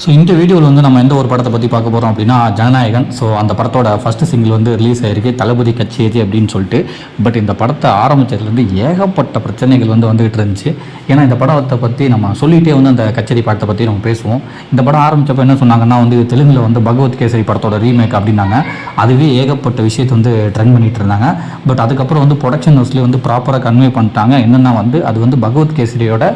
So இந்த வீடியோவில் வந்து நம்ம எந்த ஒரு படத்தை பற்றி பார்க்க போகிறோம் அப்படின்னா ஜனநாயகன். ஸோ அந்த படத்தோட ஃபஸ்ட்டு சிங்கிள் வந்து ரிலீஸ் ஆகிருக்கு, தளபதி கச்சேரி அப்படின்னு சொல்லிட்டு. பட் இந்த படத்தை ஆரம்பித்ததுலேருந்து ஏகப்பட்ட பிரச்சனைகள் வந்துகிட்டு இருந்துச்சு. ஏன்னா இந்த படத்தை பற்றி நம்ம சொல்லிகிட்டே வந்து அந்த கச்சேரி படத்தை பற்றி நம்ம பேசுவோம். இந்த படம் ஆரம்பித்தப்போ என்ன சொன்னாங்கன்னா வந்து தெலுங்கில் வந்து பகவத் கேசரி படத்தோட ரீமேக் அப்படின்னாங்க. அதுவே ஏகப்பட்ட விஷயத்தை வந்து ட்ரெண்ட் பண்ணிகிட்டு இருந்தாங்க. பட் அதுக்கப்புறம் வந்து ப்ரொடக்ஷன் ஹவுஸ்லேயே வந்து ப்ராப்பராக கன்வே பண்ணிட்டாங்க. என்னென்னா வந்து அது வந்து பகவத் கேசரியோட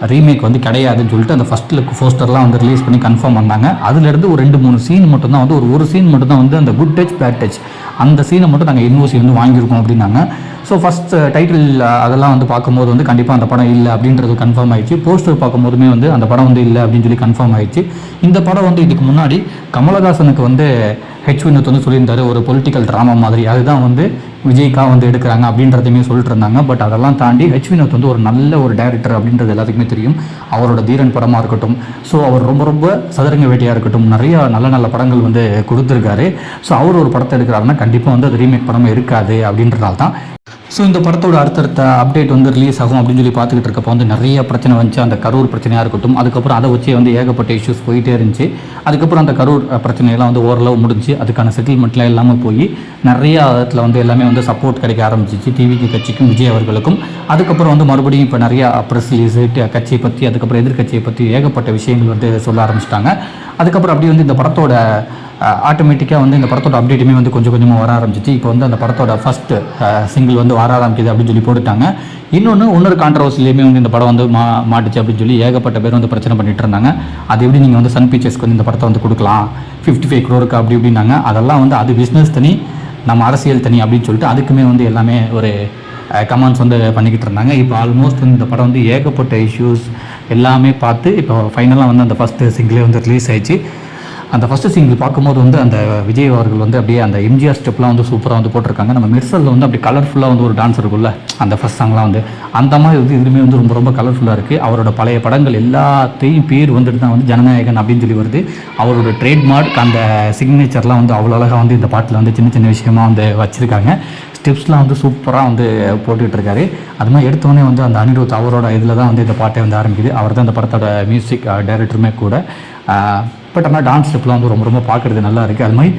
ரீமேக் வந்து கிடையாதுன்னு சொல்லிட்டு அந்த ஃபஸ்ட் லுக் போஸ்டர்லாம் வந்து ரிலீஸ் பண்ணி கன்ஃபார்ம் பண்ணாங்க. அதுலேருந்து ஒரு 2-3 சீன் மட்டும்தான் வந்து ஒரு சீன் மட்டும்தான் வந்து அந்த குட் டச் பேட் டச் அந்த சீனை மட்டும் நாங்கள் என்ஓசி வந்து வாங்கியிருக்கோம் அப்படின்னாங்க. ஸோ ஃபஸ்ட் டைட்டில் அதெல்லாம் வந்து பார்க்கும்போது வந்து கண்டிப்பாக அந்த படம் இல்லை அப்படின்றது கன்ஃபார்ம் ஆயிடுச்சு. போஸ்டர் பார்க்கும்போதுமே வந்து அந்த படம் வந்து இல்லை அப்படின்னு சொல்லி கன்ஃபார்ம் ஆயிடுச்சு. இந்த படம் வந்து இதுக்கு முன்னாடி கமலஹாசனுக்கு வந்து ஹெச் வினோத் வந்து சொல்லியிருந்தாரு, ஒரு பொலிட்டிக்கல் ட்ராமா மாதிரி அதுதான் வந்து விஜய்க்காக வந்து எடுக்கிறாங்க அப்படின்றதையுமே சொல்லிட்டு இருந்தாங்க. பட் அதெல்லாம் தாண்டி ஹெச் வினோத் வந்து ஒரு நல்ல ஒரு டைரக்டர் அப்படின்றது எல்லாத்துக்குமே தெரியும். அவரோட தீரன் படமாக இருக்கட்டும், ஸோ அவர் ரொம்ப சதுரங்க வேட்டையாக இருக்கட்டும், நிறைய நல்ல படங்கள் வந்து கொடுத்துருக்காரு. ஸோ அவர் ஒரு படத்தை எடுக்கிறாருன்னா கண்டிப்பாக வந்து அது ரீமேக் படமாக இருக்காது அப்படின்றதால தான். ஸோ இந்த படத்தோட அடுத்தடுத்த அப்டேட் வந்து ரிலீஸ் ஆகும் அப்படின்னு சொல்லி பார்த்துக்கிட்டு இருக்கப்போ வந்து நிறைய பிரச்சனை வந்துச்சு. அந்த கரூர் பிரச்சனையாக இருக்கட்டும், அதுக்கப்புறம் அதை வச்சு வந்து ஏகப்பட்ட இஷ்யூஸ் போயிட்டே இருந்துச்சு. அதுக்கப்புறம் அந்த கரூர் பிரச்சனையெல்லாம் வந்து ஓரளவு முடிஞ்சு அதுக்கான செட்டில்மெண்ட்லாம் இல்லாமல் போய் நிறைய இடத்துல வந்து எல்லாமே வந்து சப்போர்ட் கிடைக்க ஆரம்பிச்சிச்சு டிவிக்கு, கட்சிக்கும், விஜய் அவர்களுக்கும். அதுக்கப்புறம் வந்து மறுபடியும் இப்போ நிறையா ப்ரெஸ் ரிலீஸு கட்சியை பற்றி, அதுக்கப்புறம் எதிர்கட்சியை பற்றி ஏகப்பட்ட விஷயங்கள் வந்து சொல்ல ஆரம்பிச்சிட்டாங்க. அதுக்கப்புறம் அப்படி வந்து இந்த படத்தோட ஆட்டோமேட்டிக்காக வந்து இந்த படத்தோட அப்டேட்டுமே வந்து கொஞ்சம் கொஞ்சமாக வர ஆரம்பிச்சிச்சு. இப்போ வந்து அந்த படத்தோட ஃபஸ்ட்டு சிங்கிள் வந்து வர ஆரம்பிக்குது அப்படின்னு சொல்லி போட்டுட்டாங்க. இன்னொரு கான்ட்ரவர்சிலையுமே வந்து இந்த படம் வந்து மாட்டுச்சு அப்படின்னு சொல்லி ஏகப்பட்ட பேர் வந்து பிரச்சனை பண்ணிட்டு இருந்தாங்க. அது எப்படி நீங்கள் வந்து சன் பிக்சர்ஸ்க்கு வந்து இந்த படத்தை வந்து கொடுக்கலாம் 55 crore அப்படி இப்படின்னாங்க. அதெல்லாம் வந்து அது பிஸ்னஸ் தனி, நம்ம அரசியல் தனி அப்படின்னு சொல்லிட்டு அதுக்குமே வந்து எல்லாமே ஒரு கமெண்ட்ஸ் வந்து பண்ணிக்கிட்டு இருந்தாங்க. இப்போ ஆல்மோஸ்ட் வந்து இந்த படம் வந்து ஏகப்பட்ட இஷ்யூஸ் எல்லாமே பார்த்து இப்போ ஃபைனலாக வந்து அந்த ஃபஸ்ட்டு சிங்கிளே வந்து ரிலீஸ் ஆயிடுச்சு. அந்த ஃபஸ்ட்டு சிங்கிள் பார்க்கும்போது வந்து அந்த விஜய் அவர்கள் வந்து அப்படியே அந்த எம்ஜிஆர் ஸ்டெப்லாம் வந்து சூப்பராக வந்து போட்டிருக்காங்க. நம்ம மெர்சலில் வந்து அப்படி கலர்ஃபுல்லாக வந்து ஒரு டான்ஸ் இருக்குல்ல, அந்த ஃபஸ்ட் சாங்லாம் வந்து அந்த மாதிரி வந்து இதுவுமே வந்து ரொம்ப கலர்ஃபுல்லாக இருக்குது. அவரோட பழைய படங்கள் எல்லாத்தையும் பேர் வந்துட்டு தான் வந்து ஜனநாயகன் அப்படின்னு சொல்லி வருது. அவரோட ட்ரேட்மார்க் அந்த சிக்னேச்சர்லாம் வந்து அவ்வளோ அழகாக வந்து இந்த பாட்டில் வந்து சின்ன விஷயமாக வந்து வச்சுருக்காங்க. ஸ்டெப்ஸ்லாம் வந்து சூப்பராக வந்து போட்டுட்ருக்காரு. அது மாதிரி எடுத்தோடனே வந்து அந்த அனிருத் அவரோட இதில் தான் வந்து இந்த பாட்டை வந்து ஆரம்பிக்குது. அவர் தான் இந்த படத்தோட மியூசிக் டைரக்டருமே கூட. பட் ஆனால் டான்ஸ் ஸ்டெப்லாம் வந்து ரொம்ப பார்க்குறது நல்லா இருக்குது. அது மாதிரி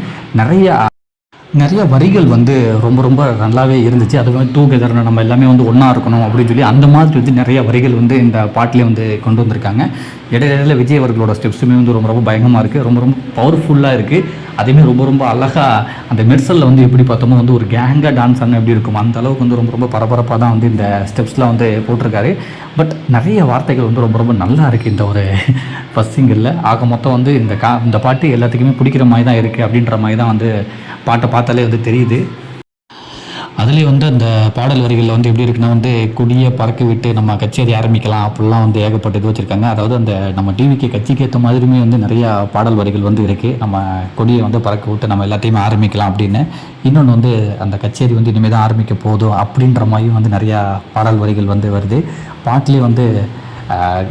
நிறைய வரிகள் வந்து ரொம்ப நல்லாவே இருந்துச்சு. அது வந்து டூகெதர் நம்ம எல்லாமே வந்து ஒன்றா இருக்கணும் அப்படின்னு சொல்லி அந்த மாதிரி வந்து நிறைய வரிகள் வந்து இந்த பாட்டிலே வந்து கொண்டு வந்திருக்காங்க. இடையில விஜய் அவர்களோட ஸ்டெப்ஸுமே வந்து ரொம்ப பயங்கரமாக இருக்குது, ரொம்ப பவர்ஃபுல்லாக இருக்குது. அதேமாதிரி ரொம்ப அழகாக அந்த மெர்சலில் வந்து எப்படி பார்த்தோமோ வந்து ஒரு கேங்காக டான்ஸ் ஆனால் எப்படி இருக்கும் அந்த அளவுக்கு வந்து ரொம்ப பரபரப்பாக தான் வந்து இந்த ஸ்டெப்ஸ்லாம் வந்து போட்டிருக்காரு. பட் நிறைய வார்த்தைகள் வந்து ரொம்ப நல்லா இருக்குது இந்த ஒரு ஃபஸ்ட் சிங்கிளில். ஆக மொத்தம் வந்து இந்த பாட்டு எல்லாத்துக்குமே பிடிக்கிற மாதிரி தான் இருக்குது அப்படின்ற மாதிரி தான் வந்து பாட்டை பார்த்தாலே வந்து தெரியுது. அதுலேயே வந்து அந்த பாடல் வரிகளில் வந்து எப்படி இருக்குன்னா வந்து கொடியை பறக்க விட்டு நம்ம கச்சேரி ஆரம்பிக்கலாம் அப்படிலாம் வந்து ஏகப்பட்ட இது வச்சுருக்காங்க. அதாவது அந்த நம்ம டிவிக்கு கட்சிக்கு ஏற்ற மாதிரியுமே வந்து நிறையா பாடல் வரிகள் வந்து இருக்குது. நம்ம கொடியை வந்து பறக்க விட்டு நம்ம எல்லாத்தையுமே ஆரம்பிக்கலாம் அப்படின்னு. இன்னொன்று வந்து அந்த கச்சேரி வந்து இனிமேல் தான் ஆரம்பிக்க போதும் அப்படின்ற மாதிரியும் வந்து நிறையா பாடல் வரிகள் வந்து வருது. பாட்டிலே வந்து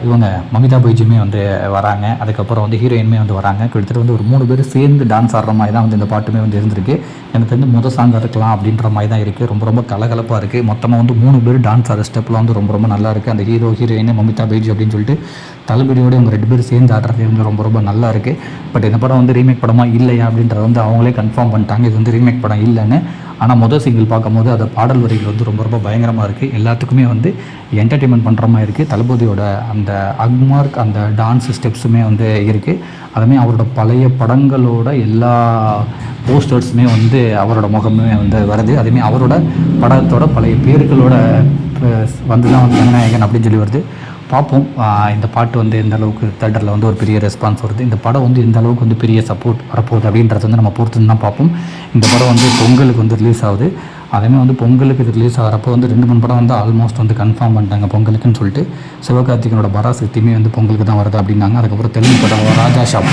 இவங்க மமிதா பைஜுமே வந்து வராங்க. அதுக்கப்புறம் வந்து ஹீரோயினுமே வந்து வராங்க. கிட்டத்தட்ட வந்து ஒரு 3 பேர் சேர்ந்து டான்ஸ் ஆடுற மாதிரி தான் வந்து இந்த பாட்டுமே வந்து இருந்திருக்கு. எனக்கு வந்து முதல் சாங்காக இருக்கலாம் அப்படின்ற மாதிரி தான் இருக்குது. ரொம்ப கலகலப்பாக இருக்குது. மொத்தமாக வந்து 3 பேர் டான்ஸ் ஆடுற ஸ்டெப்லாம் வந்து ரொம்ப நல்லா இருக்குது. அந்த ஹீரோயின் மமிதா பைஜு அப்படின்னு சொல்லிட்டு தளபதியோடு இவங்க 2 பேர் சேர்ந்து ஆடுறது வந்து ரொம்ப நல்லா இருக்குது. பட் இந்த படம் வந்து ரீமேக் படமாக இல்லையா அப்படின்றத வந்து அவங்களே கன்ஃபார்ம் பண்ணிட்டாங்க, இது வந்து ரீமேக் படம் இல்லைன்னு. ஆனால் முதல் சிங்கிள் பார்க்கும்போது அது பாடல் வரிகள் வந்து ரொம்ப பயங்கரமாக இருக்குது. எல்லாத்துக்குமே வந்து என்டர்டெயின்மெண்ட் பண்ணுற மாதிரி இருக்குது. தளபதியோட அந்த அக்மார்க் அந்த டான்ஸ் ஸ்டெப்ஸுமே வந்து இருக்குது. அதுமாதிரி அவரோட பழைய படங்களோட எல்லா போஸ்டர்ஸுமே வந்து அவரோட முகமே வந்து வருது. அதேமாதிரி அவரோட படத்தோட பழைய பேர்களோட வந்து தான் வந்து ஜனநாயகன் அப்படின்னு சொல்லி வருது. பார்ப்போம் இந்த பாட்டு வந்து எந்த அளவுக்கு தேட்டரில் வந்து ஒரு பெரிய ரெஸ்பான்ஸ் வருது, இந்த படம் வந்து எந்த அளவுக்கு வந்து பெரிய சப்போர்ட் வரப்போகுது அப்படின்றத வந்து நம்ம பொறுத்து தான் பார்ப்போம். இந்த படம் வந்து பொங்கலுக்கு வந்து ரிலீஸ் ஆகுது. அதேமாதிரி வந்து பொங்கலுக்கு இது ரிலீஸ் ஆகிறப்போ வந்து 2-3 படம் வந்து ஆல்மோஸ்ட் வந்து கன்ஃபார்ம் பண்ணிட்டாங்க பொங்கலுக்குன்னு சொல்லிட்டு. சிவகார்த்திகனோட பராசக்தியுமே வந்து பொங்கலுக்கு தான் வருது அப்படின்னாங்க. அதுக்கப்புறம் தெலுங்கு படம் ராஜா ஷாப்,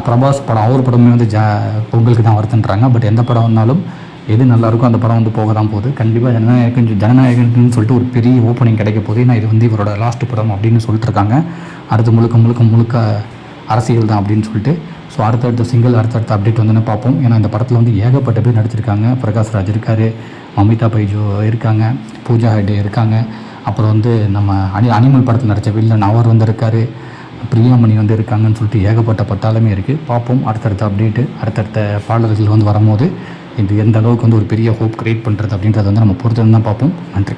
பிரபாஸ் படம் அவர் படமே வந்து பொங்கலுக்கு தான் வருதுன்றாங்க. பட் எந்த படம் வந்தாலும் எது நல்லாயிருக்கும் அந்த படம் வந்து போக தான் போகுது. கண்டிப்பாக ஜனநாயகன்னு சொல்லிட்டு ஒரு பெரிய ஓப்பனிங் கிடைக்க போகுது. ஏன்னா இது வந்து இவரோட லாஸ்ட் படம் அப்படின்னு சொல்லிட்டு இருக்காங்க. அடுத்து முழுக்க அரசியல் தான் அப்படின்னு சொல்லிட்டு. ஸோ அடுத்தடுத்த சிங்கிள் அடுத்தடுத்த அப்டேட் வந்து பார்ப்போம். ஏன்னா இந்த படத்தில் வந்து ஏகப்பட்ட பேர் நடிச்சிருக்காங்க. பிரகாஷ் ராஜ் இருக்கார், மமிதா பைஜு இருக்காங்க, பூஜா ஹெக்டே இருக்காங்க. அப்புறம் வந்து நம்ம அனிமல் படத்தில் நடித்த வில்லன் அவர் வந்து இருக்கார். பிரியாமணி வந்து இருக்காங்கன்னு சொல்லிட்டு ஏகப்பட்ட பட்டாலுமே இருக்குது. பார்ப்போம் அடுத்தடுத்த அப்டேட்டு, அடுத்தடுத்த பாடல்கள் வந்து வரும்போது இது எந்த அளவுக்கு வந்து ஒரு பெரிய ஹோப் க்ரியேட் பண்ணுறது அப்படின்றத வந்து நம்ம பொறுத்து தான் பார்ப்போம். நன்றி.